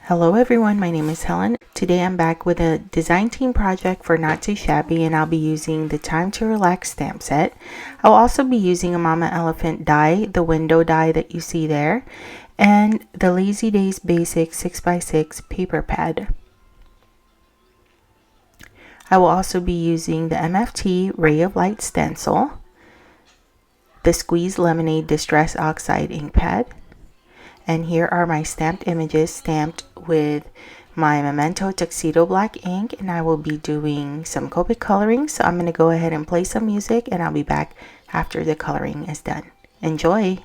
Hello everyone, my name is Helen. Today I'm back with a design team project for Not Too Shabby, and I'll be using the Time to Relax stamp set. I'll also be using a Mama Elephant die, the window die that you see there, and the Lazy Days Basic 6x6 paper pad. I will also be using the MFT Ray of Light stencil, the Squeeze Lemonade Distress Oxide ink pad, and here are my stamped images stamped with my Memento Tuxedo Black ink, and I will be doing some Copic coloring. So I'm going to go ahead and play some music, and I'll be back after the coloring is done. Enjoy!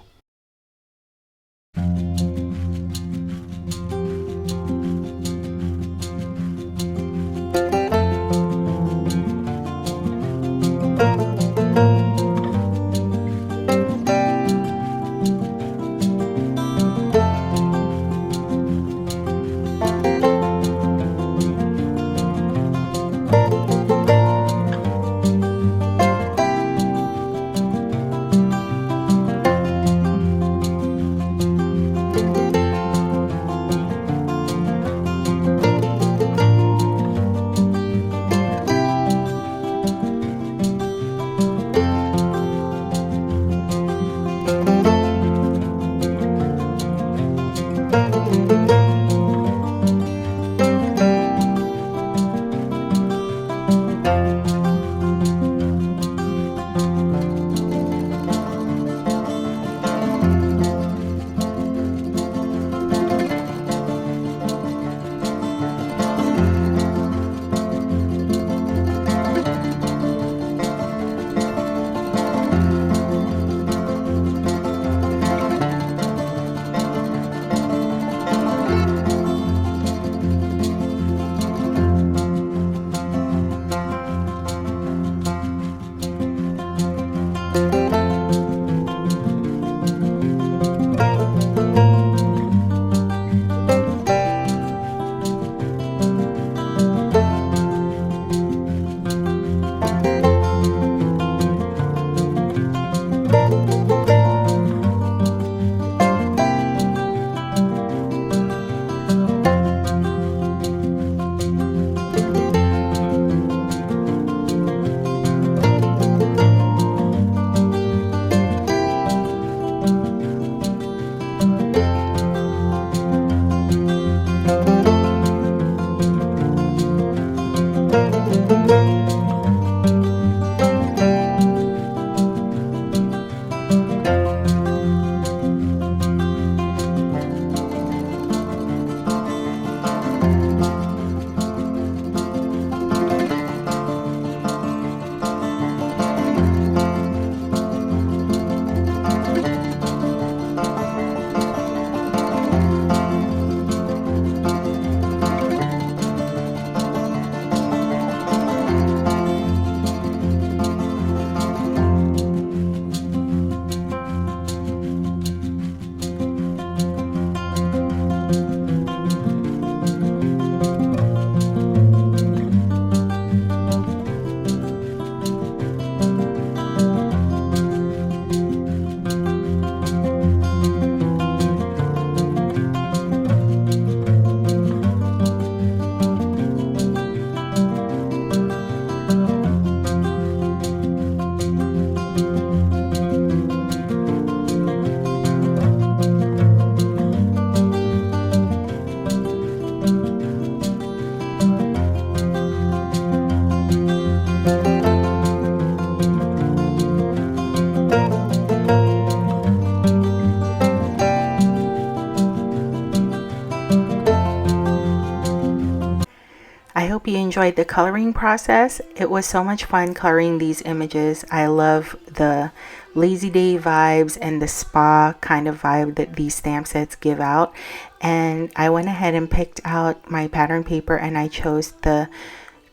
I hope you enjoyed the coloring process. It was so much fun coloring these images. I love the lazy day vibes and the spa kind of vibe that these stamp sets give out. And I went ahead and picked out my pattern paper, and I chose the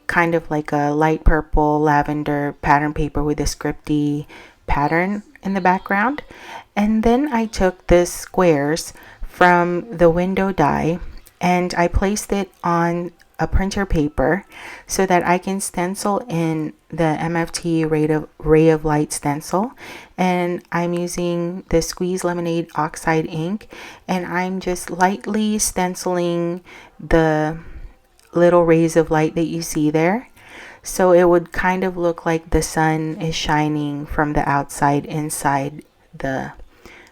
kind of like a light purple lavender pattern paper with a scripty pattern in the background. And then I took the squares from the window die and I placed it on a printer paper so that I can stencil in the MFT Ray of Light stencil. And I'm using the Squeeze Lemonade Oxide ink, and I'm just lightly stenciling the little rays of light that you see there. So it would kind of look like the sun is shining from the outside inside the,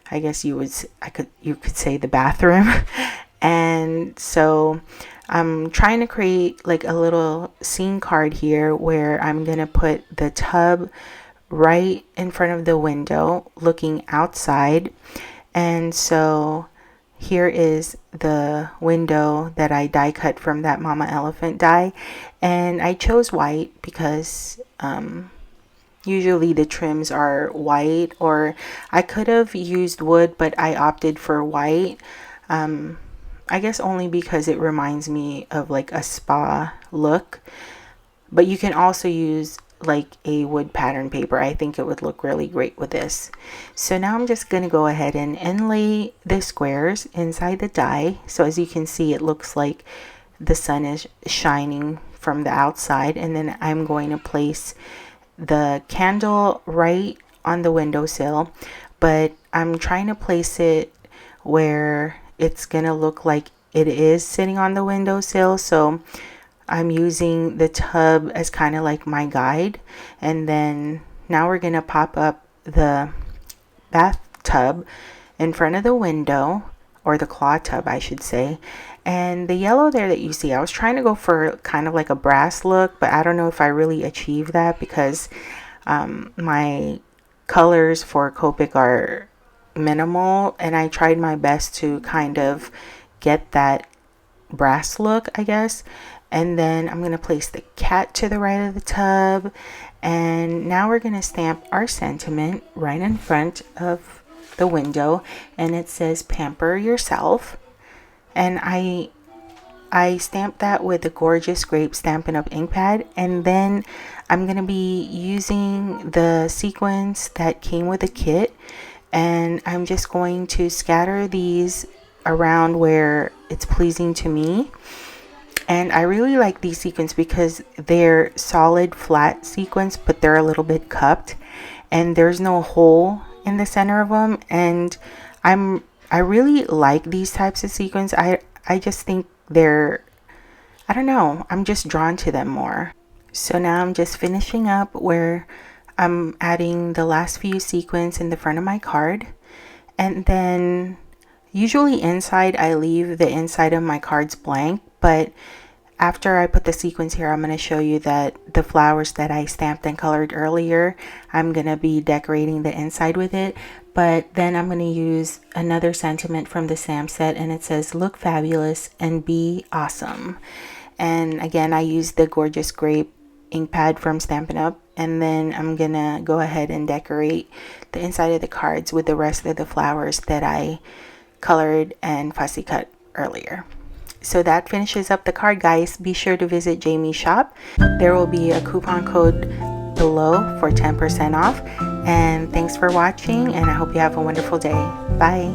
I guess you could say the bathroom. And so I'm trying to create like a little scene card here where I'm gonna put the tub right in front of the window looking outside. And so here is the window that I die cut from that Mama Elephant die, and I chose white because usually the trims are white, or I could have used wood, but I opted for white. I guess only because it reminds me of like a spa look, but you can also use like a wood pattern paper. I think it would look really great with this. So now I'm just going to go ahead and inlay the squares inside the die. So as you can see, it looks like the sun is shining from the outside, and then I'm going to place the candle right on the windowsill, but I'm trying to place it where it's gonna look like it is sitting on the windowsill. So I'm using the tub as kind of like my guide. And then now we're gonna pop up the bathtub in front of the window, or the claw tub I should say. And the yellow there that you see, I was trying to go for kind of like a brass look, but I don't know if I really achieved that because my colors for Copic are minimal, and I tried my best to kind of get that brass look, I guess. And then I'm going to place the cat to the right of the tub, and now we're going to stamp our sentiment right in front of the window, and it says pamper yourself. And I stamped that with the Gorgeous Grape Stampin' Up! Ink pad, and then I'm going to be using the sequins that came with the kit, and I'm just going to scatter these around where it's pleasing to me. And I really like these sequins because they're solid flat sequins, but they're a little bit cupped, and there's no hole in the center of them. And I really like these types of sequins. I just think they're, I don't know, I'm just drawn to them more. So now I'm just finishing up where I'm adding the last few sequins in the front of my card. And then usually inside I leave the inside of my cards blank, but after I put the sequins here, I'm going to show you that the flowers that I stamped and colored earlier, I'm going to be decorating the inside with it. But then I'm going to use another sentiment from the stamp set, and it says, look fabulous and be awesome. And again, I used the Gorgeous Grape ink pad from Stampin' Up! And then I'm going to go ahead and decorate the inside of the cards with the rest of the flowers that I colored and fussy cut earlier. So that finishes up the card, guys. Be sure to visit Jamie's shop. There will be a coupon code below for 10% off. And thanks for watching, and I hope you have a wonderful day. Bye.